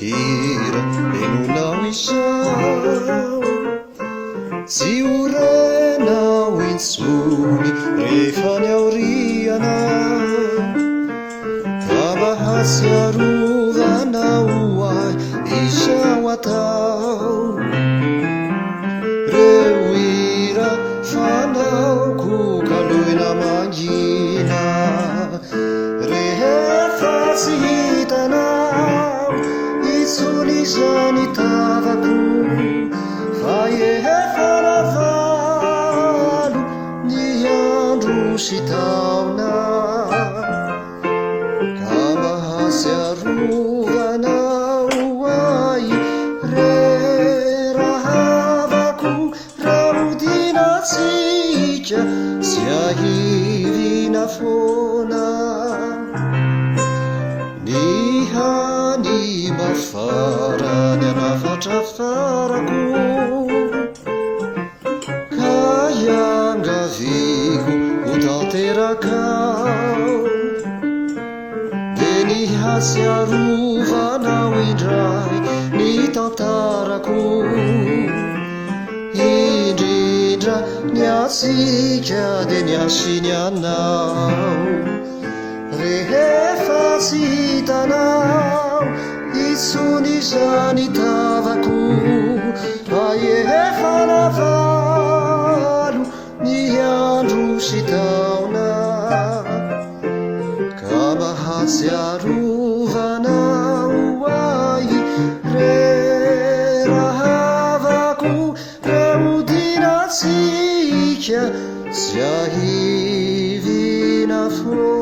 hira enonao izao tsy orenao intsony rehefa ny aoriana ka mba hatsiarovanao ahy izao atao reo hira fanaoko kaloina mangina rehefa tsy hitanao itsony zany tavako fa efa navalo ny andro sy taona ka mba hatsiarovanao ahy re rahavako rahodinatsika sy ahivina foana ny hany mafarany anafatra farako ka iangaviko ho tanterakao de ny hatsiarovanao indray ny tantarako indrindra ny atsika de ny asiny anao rehefa tsy hitanao itsony zany tavako fa efa navalo ny andro sy taona ka mba hatsiarovanao ahy re rahavako reodinatsika sy ahivina fo